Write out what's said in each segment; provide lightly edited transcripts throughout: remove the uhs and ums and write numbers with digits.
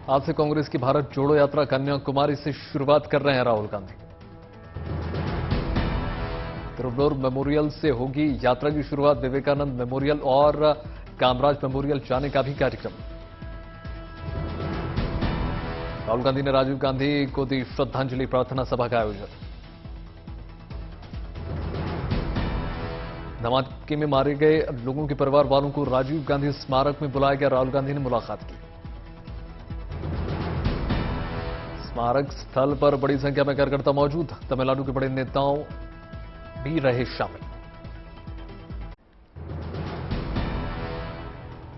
आज से कांग्रेस की भारत जोड़ो यात्रा कन्याकुमारी से शुरुआत कर रहे हैं राहुल गांधी। तिरुवनूर मेमोरियल से होगी यात्रा की शुरुआत। विवेकानंद मेमोरियल और कामराज मेमोरियल जाने का भी कार्यक्रम। राहुल गांधी ने राजीव गांधी को दी श्रद्धांजलि प्रार्थना सभा का आयोजन। धमाके में मारे गए लोगों के परिवार वालों को राजीव गांधी स्मारक में बुलाया गया। राहुल गांधी ने मुलाकात की। स्मारक स्थल पर बड़ी संख्या में कार्यकर्ता मौजूद। तमिलनाडु के बड़े नेताओं भी रहे शामिल।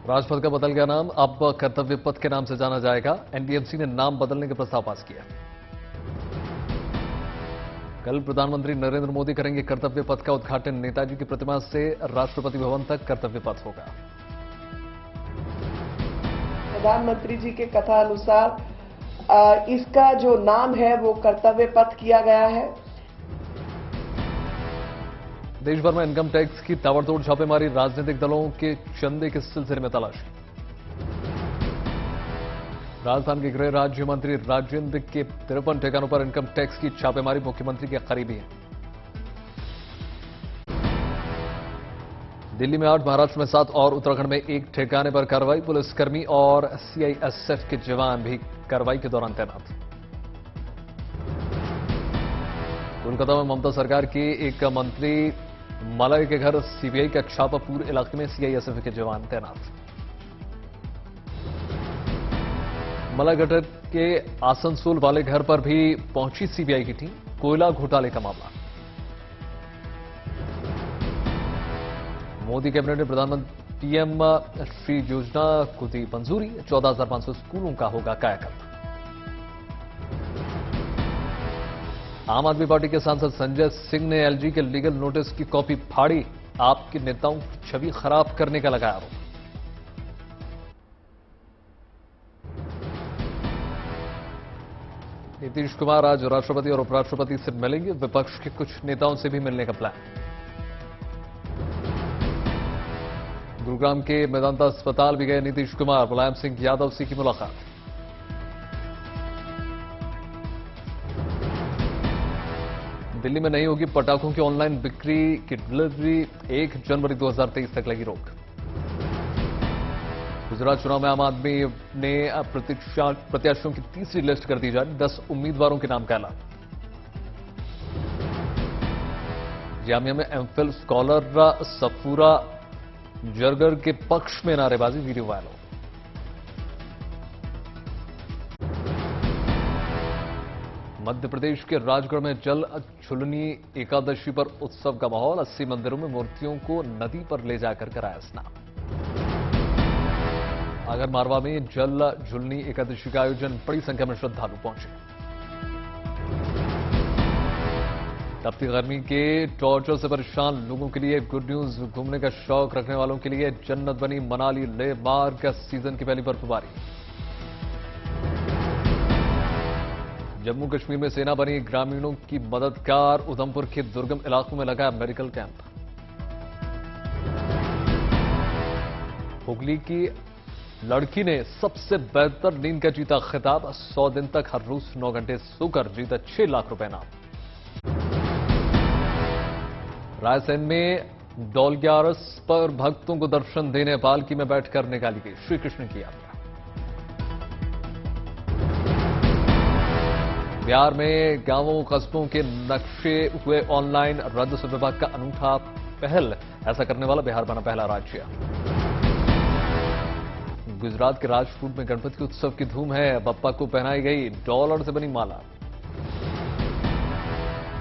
राजपथ का बदल गया नाम, अब कर्तव्य पथ के नाम से जाना जाएगा। एनडीएमसी ने नाम बदलने के प्रस्ताव पास किया। कल प्रधानमंत्री नरेंद्र मोदी करेंगे कर्तव्य पथ का उद्घाटन। नेताजी की प्रतिमा से राष्ट्रपति भवन तक कर्तव्य पथ होगा। प्रधानमंत्री जी के कथा अनुसार इसका जो नाम है वो कर्तव्य पथ किया गया है। देश भर में इनकम टैक्स की ताबड़तोड़ छापेमारी। राजनीतिक दलों के चंदे के सिलसिले में तलाशी। राजस्थान के गृह राज्य मंत्री राजेंद्र के 53 ठिकानों पर इनकम टैक्स की छापेमारी। मुख्यमंत्री के करीबी हैं। दिल्ली में 8, महाराष्ट्र में 7 और उत्तराखंड में 1 ठिकाने पर कार्रवाई। पुलिसकर्मी और सीआईएसएफ के जवान भी कार्रवाई के दौरान तैनात। कोलकाता में ममता सरकार की एक मंत्री मलय के घर सीबीआई का छापा। पूरे इलाके में सीआईएसएफ के जवान तैनात। मलय गटर के आसनसोल वाले घर पर भी पहुंची सीबीआई की टीम। कोयला घोटाले का मामला। मोदी कैबिनेट ने प्रधानमंत्री पीएम श्री योजना को दी मंजूरी। 14,500 स्कूलों का होगा कायाकल्प। आम आदमी पार्टी के सांसद संजय सिंह ने एलजी के लीगल नोटिस की कॉपी फाड़ी। आपके नेताओं की छवि खराब करने का लगाया आरोप। नीतीश कुमार आज राष्ट्रपति और उपराष्ट्रपति से मिलेंगे। विपक्ष के कुछ नेताओं से भी मिलने का प्लान। गुरुग्राम के मेदांता अस्पताल भी गए नीतीश कुमार। मुलायम सिंह यादव से की मुलाकात। दिल्ली में नहीं होगी पटाखों की ऑनलाइन बिक्री की डिलीवरी। 1 जनवरी 2023 तक लगी रोक। गुजरात चुनाव में आम आदमी ने प्रत्याशियों की तीसरी लिस्ट कर दी जारी। 10 उम्मीदवारों के नाम का ऐलान। जामिया में एमफिल स्कॉलर सफूरा जरगर के पक्ष में नारेबाजी। Video viral. मध्य प्रदेश के राजगढ़ में जल झुलनी एकादशी पर उत्सव का माहौल। 80 मंदिरों में मूर्तियों को नदी पर ले जाकर कराया स्नान। आगर मारवा में जल झुलनी एकादशी का आयोजन। बड़ी संख्या में श्रद्धालु पहुंचे। तपती गर्मी के टॉर्चर से परेशान लोगों के लिए गुड न्यूज। घूमने का शौक रखने वालों के लिए जन्नत बनी मनाली लेह मार्ग का सीजन की पहली बर्फबारी। जम्मू कश्मीर में सेना बनी ग्रामीणों की मददगार। उधमपुर के दुर्गम इलाकों में लगा मेडिकल कैंप। हुगली की लड़की ने सबसे बेहतर नींद का जीता खिताब। 100 दिन तक हर रोज 9 घंटे सोकर जीता 6 लाख रुपए इनाम। रायसेन में डोलग्यारस पर भक्तों को दर्शन देने पालकी में बैठकर निकाली गई श्री कृष्ण की यात्रा। बिहार में गांवों कस्बों के नक्शे हुए ऑनलाइन। राजस्व विभाग का अनूठा पहल। ऐसा करने वाला बिहार बना पहला राज्य। गुजरात के राजकोट में गणपति उत्सव की धूम है। बप्पा को पहनाई गई डॉलर से बनी माला।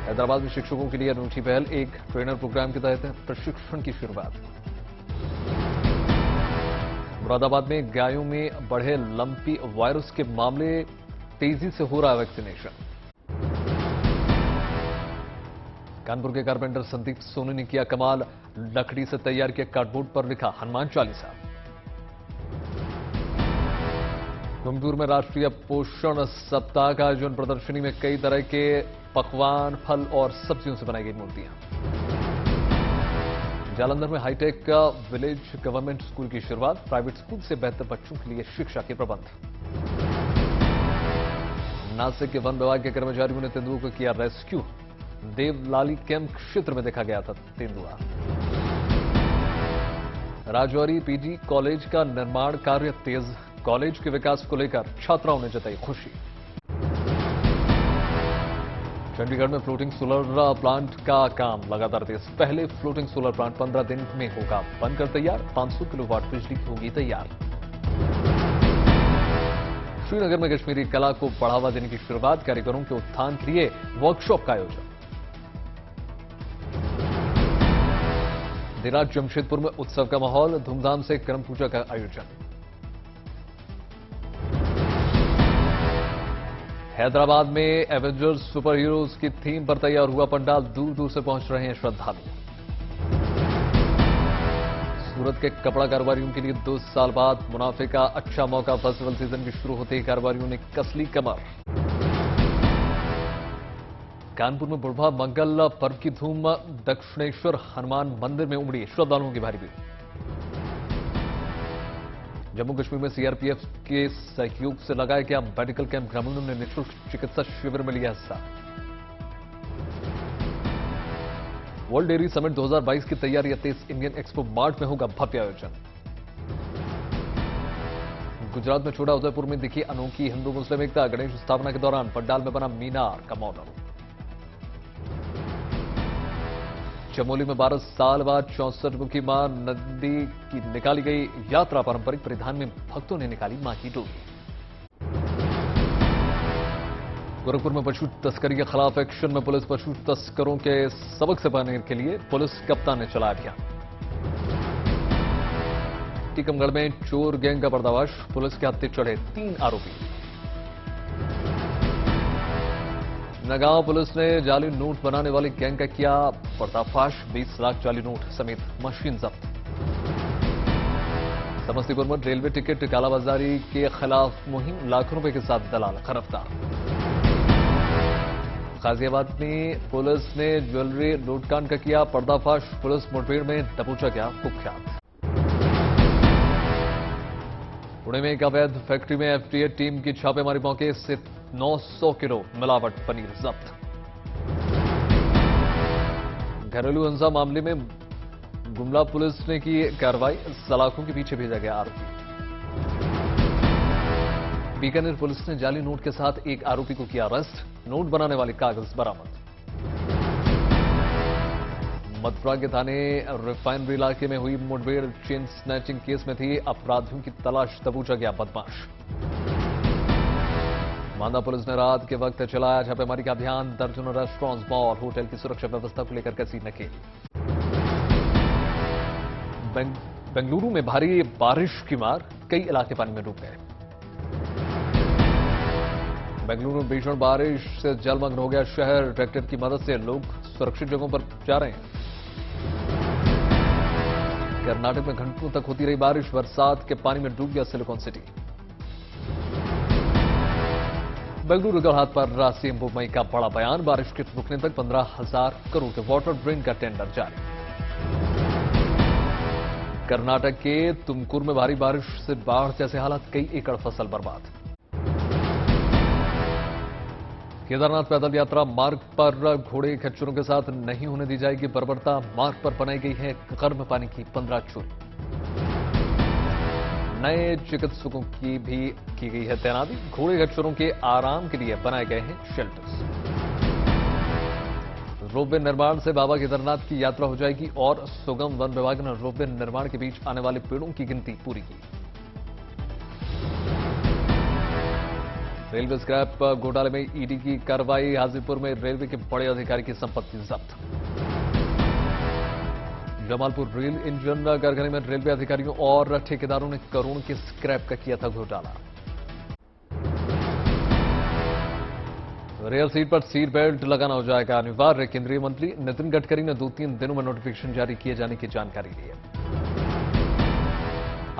हैदराबाद में शिक्षकों के लिए अनूठी पहल। एक ट्रेनर प्रोग्राम के तहत प्रशिक्षण की शुरुआत। मुरादाबाद में गायों में बढ़े लंपी वायरस के मामले। तेजी से हो रहा है वैक्सीनेशन। कानपुर के कारपेंटर संदीप सोनी ने किया कमाल। लकड़ी से तैयार किया कार्डबोर्ड पर लिखा हनुमान चालीसा। कुंभदूर में राष्ट्रीय पोषण सप्ताह का आयोजन। प्रदर्शनी में कई तरह के पकवान, फल और सब्जियों से बनाई गई मूर्तियां। जालंधर में हाईटेक विलेज गवर्नमेंट स्कूल की शुरुआत। प्राइवेट स्कूल से बेहतर बच्चों के लिए शिक्षा के प्रबंध। नासिक के वन विभाग के कर्मचारियों ने तेंदुआ को किया रेस्क्यू। देवलाली कैंप क्षेत्र में देखा गया था तेंदुआ। राजौरी पीजी कॉलेज का निर्माण कार्य तेज। कॉलेज के विकास को लेकर छात्राओं ने जताई खुशी। चंडीगढ़ में फ्लोटिंग सोलर प्लांट का काम लगातार तेज। पहले फ्लोटिंग सोलर प्लांट 15 दिन में होगा बनकर तैयार। 500 किलोवाट बिजली होगी तैयार। श्रीनगर में कश्मीरी कला को बढ़ावा देने की शुरुआत। कारीगरों के उत्थान के लिए वर्कशॉप का आयोजन। देर रात जमशेदपुर में उत्सव का माहौल। धूमधाम से करम पूजा का आयोजन। हैदराबाद में एवेंजर्स सुपर हीरोज की थीम पर तैयार हुआ पंडाल। दूर दूर से पहुंच रहे हैं श्रद्धालु। सूरत के कपड़ा कारोबारियों के लिए 2 साल बाद मुनाफे का अच्छा मौका। फेस्टिवल सीजन की शुरू होते ही कारोबारियों ने कसली कमर। कानपुर में बुढ़वा मंगल पर्व की धूम। दक्षिणेश्वर हनुमान मंदिर में उमड़ी श्रद्धालुओं की भारी भीड़। जम्मू कश्मीर में सीआरपीएफ के सहयोग से लगाया गया मेडिकल कैंप। ग्रामीणों ने निःशुल्क चिकित्सा शिविर में लिया हिस्सा। वर्ल्ड डेयरी समिट 2022 की तैयारी। 23 इंडियन एक्सपो मार्ट में होगा भव्य आयोजन। गुजरात में छोटा उदयपुर में दिखी अनोखी हिंदू मुस्लिम एकता। गणेश स्थापना के दौरान पंडाल में बना मीनार का मॉडल। चमोली में 12 साल बाद 64 मुखी मां नदी की निकाली गई यात्रा। पारंपरिक परिधान में भक्तों ने निकाली मां की डोली। गोरखपुर में पशु तस्करी के खिलाफ एक्शन में पुलिस। पशु तस्करों के सबक सिखाने के लिए पुलिस कप्तान ने चला अभियान। टीकमगढ़ में चोर गैंग का पर्दाफाश। पुलिस के हत्थे चढ़े 3 आरोपी। नगांव पुलिस ने जाली नोट बनाने वाली गैंग का किया पर्दाफाश। 20 लाख जाली नोट समेत मशीन जब्त। समस्तीपुर में रेलवे टिकट कालाबाजारी के खिलाफ मुहिम। लाखों रुपए के साथ दलाल गिरफ्तार। गाजियाबाद में पुलिस ने ज्वेलरी लूटकांड का किया पर्दाफाश। पुलिस मुठभेड़ में दबोचा गया कुख्यात। पुणे में एक अवैध फैक्ट्री में एफडीए टीम की छापेमारी। मौके से 900 किलो मिलावट पनीर जब्त। घरेलू हिंसा मामले में गुमला पुलिस ने की कार्रवाई। सलाखों के पीछे भेजा गया आरोपी। बीकानेर पुलिस ने जाली नोट के साथ एक आरोपी को किया अरेस्ट। नोट बनाने वाले कागज बरामद। मथुरा के थाने रिफाइनरी इलाके में हुई मुठभेड़। चेन स्नैचिंग केस में थी अपराधियों की तलाश। दबोचा गया बदमाश। मांदा पुलिस ने रात के वक्त चलाया छापेमारी का अभियान। दर्जनों रेस्टोरेंट्स मॉल होटल की सुरक्षा व्यवस्था को लेकर कसी नकेल। बेंगलुरु में भारी बारिश की मार। कई इलाके पानी में डूब गए। बेंगलुरु में भीषण बारिश से जलमग्न हो गया शहर। ट्रैक्टर की मदद से लोग सुरक्षित जगहों पर जा रहे हैं। कर्नाटक में घंटों तक होती रही बारिश। बरसात के पानी में डूब गया सिलिकॉन सिटी। बेंगलुरु के हाथ पर सीएम मुंबई का बड़ा बयान। बारिश के रुकने तक 15,000 करोड़ के वाटर ड्रेन का टेंडर जारी। कर्नाटक के तुमकुर में भारी बारिश से बाढ़ जैसे हालात। कई एकड़ फसल बर्बाद। केदारनाथ पैदल यात्रा मार्ग पर घोड़े खच्चरों के साथ नहीं होने दी जाएगी बर्बरता। मार्ग पर बनाई गई है गर्म पानी की 15 चूल्हे। नए चिकित्सकों की भी की गई है तैनाती। घोड़े खच्चरों के आराम के लिए बनाए गए हैं शेल्टर्स। रोपवे निर्माण से बाबा केदारनाथ की यात्रा हो जाएगी और सुगम। वन विभाग ने रोपवे निर्माण के बीच आने वाले पेड़ों की गिनती पूरी की। रेलवे स्क्रैप घोटाले में ईडी की कार्रवाई। हाजीपुर में रेलवे के बड़े अधिकारी की संपत्ति जब्त। जमालपुर रेल इंजन कारखाने में रेलवे अधिकारियों और ठेकेदारों ने करोड़ों के स्क्रैप का किया था घोटाला। रेल सीट पर सीट बेल्ट लगाना हो जाएगा अनिवार्य। केंद्रीय मंत्री नितिन गडकरी ने 2-3 दिनों में नोटिफिकेशन जारी किए जाने की जानकारी दी है।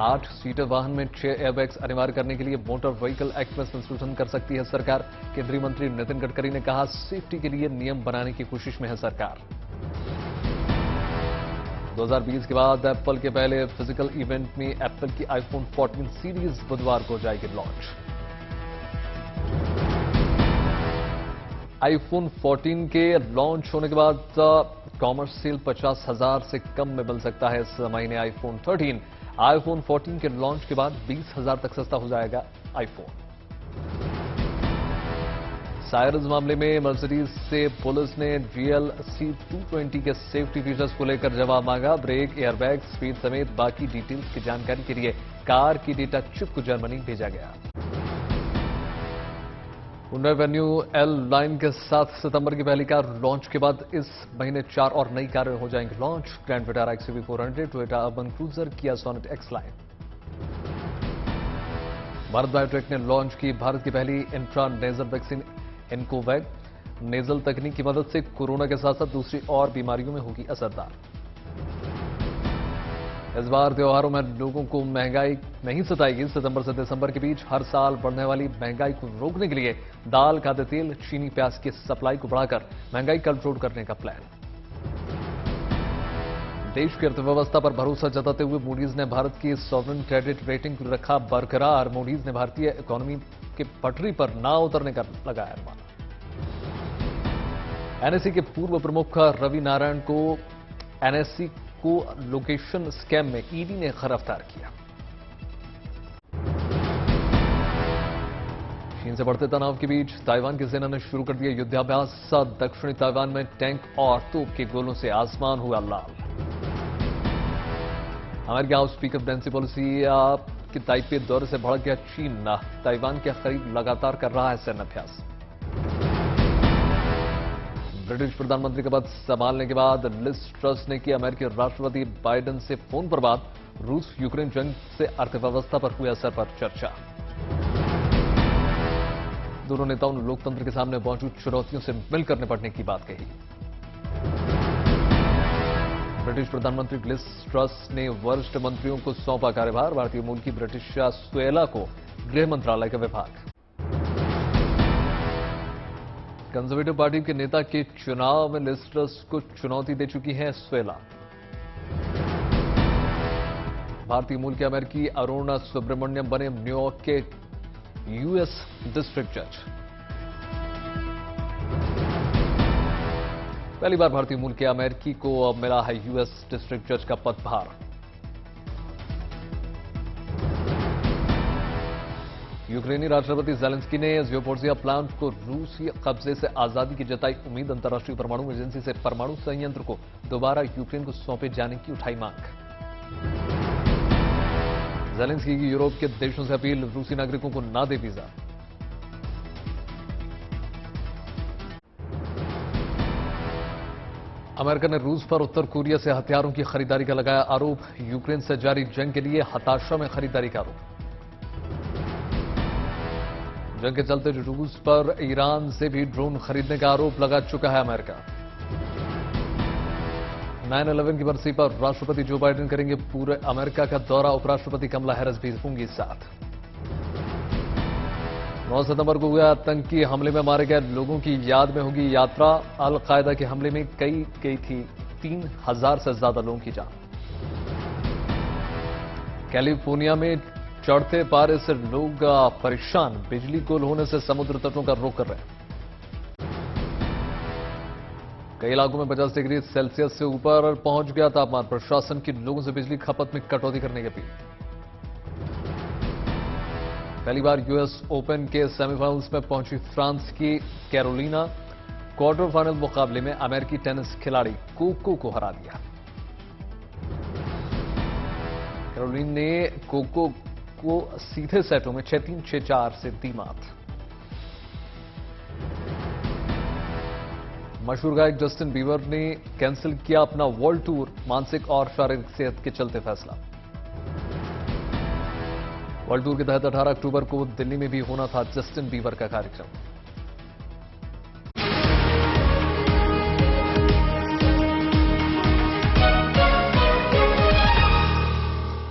8 सीटर वाहन में 6 एयरबैग्स अनिवार्य करने के लिए मोटर व्हीकल एक्ट में संशोधन कर सकती है सरकार। केंद्रीय मंत्री नितिन गडकरी ने कहा, सेफ्टी के लिए नियम बनाने की कोशिश में है सरकार। 2020 के बाद एप्पल के पहले फिजिकल इवेंट में एप्पल की आईफोन 14 सीरीज बुधवार को हो जाएगी लॉन्च। आईफोन 14 के लॉन्च होने के बाद कॉमर्शियल 50,000 से कम में मिल सकता है इस महीने आईफोन 13। आईफोन 14 के लॉन्च के बाद 20,000 तक सस्ता हो जाएगा आईफोन। साइरस मामले में मर्सिडीज से पुलिस ने GLC 220 के सेफ्टी फीचर्स को लेकर जवाब मांगा। ब्रेक, एयरबैग, स्पीड समेत बाकी डिटेल्स की जानकारी के लिए कार की डेटा चिप को जर्मनी भेजा गया। हुंडई वेन्यू L लाइन के 7 सितंबर की पहली कार लॉन्च के बाद इस महीने 4 और नई कारें हो जाएंगी launch. Grand Vitara XUV 400, Toyota Urban Cruiser, Kia Sonet X line. Bharat Biotech ने लॉन्च की भारत की पहली intra nasal vaccine iNCOVACC. Nasal तकनीक की मदद से कोरोना के साथ साथ दूसरी और बीमारियों में होगी असरदार। इस बार त्योहारों में लोगों को महंगाई नहीं सताएगी। सितंबर से दिसंबर के बीच हर साल बढ़ने वाली महंगाई को रोकने के लिए दाल, खाद्य तेल, चीनी, प्याज की सप्लाई को बढ़ाकर महंगाई कंट्रोल करने का प्लान। देश की अर्थव्यवस्था पर भरोसा जताते हुए मूडीज ने भारत की सॉवरेन क्रेडिट रेटिंग को रखा बरकरार। मूडीज ने भारतीय इकोनॉमी के पटरी पर ना उतरने का लगाया अनुमान। एनएससी के पूर्व प्रमुख रवि नारायण को एनएससी को लोकेशन स्कैम में ईडी ने गिरफ्तार किया। चीन से बढ़ते तनाव के बीच ताइवान की सेना ने शुरू कर दिया युद्धाभ्यास। दक्षिणी ताइवान में टैंक और तोप के गोलों से आसमान हुआ लाल। अमेरिकी हाउस स्पीकर नैंसी पेलोसी के ताइपे दौरे से भड़क गया चीन। ताइवान के करीब लगातार कर रहा है सैन्य अभ्यास। ब्रिटिश प्रधानमंत्री का पद संभालने के बाद लिज ट्रस ने की अमेरिकी राष्ट्रपति बाइडेन से फोन पर बात। रूस यूक्रेन जंग से अर्थव्यवस्था पर हुए असर पर चर्चा। दोनों नेताओं ने लोकतंत्र के सामने मौजूद चुनौतियों से मिलकर निपटने की बात कही। ब्रिटिश प्रधानमंत्री लिज ट्रस ने वरिष्ठ मंत्रियों को सौंपा कार्यभार। भारतीय मूल की ब्रिटिश सुएला को गृह मंत्रालय का विभाग। कंजर्वेटिव पार्टी के नेता के चुनाव में लिज ट्रस को चुनौती दे चुकी है सुएला। भारतीय मूल के अमेरिकी अरुण सुब्रमण्यम बने न्यूयॉर्क के यूएस डिस्ट्रिक्ट जज। पहली बार भारतीय मूल के अमेरिकी को मिला है यूएस डिस्ट्रिक्ट जज का पदभार। यूक्रेनी राष्ट्रपति ज़ेलेंस्की ने ज़पोरिज़िया प्लांट को रूसी कब्जे से आजादी की जताई उम्मीद। अंतर्राष्ट्रीय परमाणु एजेंसी से परमाणु संयंत्र को दोबारा यूक्रेन को सौंपे जाने की उठाई मांग। ज़ेलेंस्की की यूरोप के देशों से अपील, रूसी नागरिकों को ना दे वीजा। अमेरिका ने रूस पर उत्तर कोरिया से हथियारों की खरीदारी का लगाया आरोप। यूक्रेन से जारी जंग के लिए हताशा में खरीदारी का आरोप। जंग के चलते रूस पर ईरान से भी ड्रोन खरीदने का आरोप लगा चुका है अमेरिका। 9/11 की बरसी पर राष्ट्रपति जो बाइडेन करेंगे पूरे अमेरिका का दौरा। उपराष्ट्रपति कमला हैरिस भी होंगी साथ। 9 सितंबर को हुए आतंकी हमले में मारे गए लोगों की याद में होगी यात्रा। अल कायदा के हमले में गई थी 3,000 से ज्यादा लोगों की जान। कैलिफोर्निया में चढ़ते पारे से लोग परेशान। बिजली गुल होने से समुद्र तटों का रुख कर रहे हैं। कई इलाकों में 50 डिग्री सेल्सियस से ऊपर पहुंच गया तापमान। प्रशासन की लोगों से बिजली खपत में कटौती करने की अपील। पहली बार यूएस ओपन के सेमीफाइनल्स में पहुंची फ्रांस की कैरोलिना। क्वार्टर फाइनल मुकाबले में अमेरिकी टेनिस खिलाड़ी कोको को हरा दिया। कैरोलिन ने कोको को सीधे सेटों में 6-3, 6-4 से दी मात। मशहूर गायक जस्टिन बीबर ने कैंसिल किया अपना वर्ल्ड टूर। मानसिक और शारीरिक सेहत के चलते फैसला। वर्ल्ड टूर के तहत 18 अक्टूबर को दिल्ली में भी होना था जस्टिन बीबर का कार्यक्रम।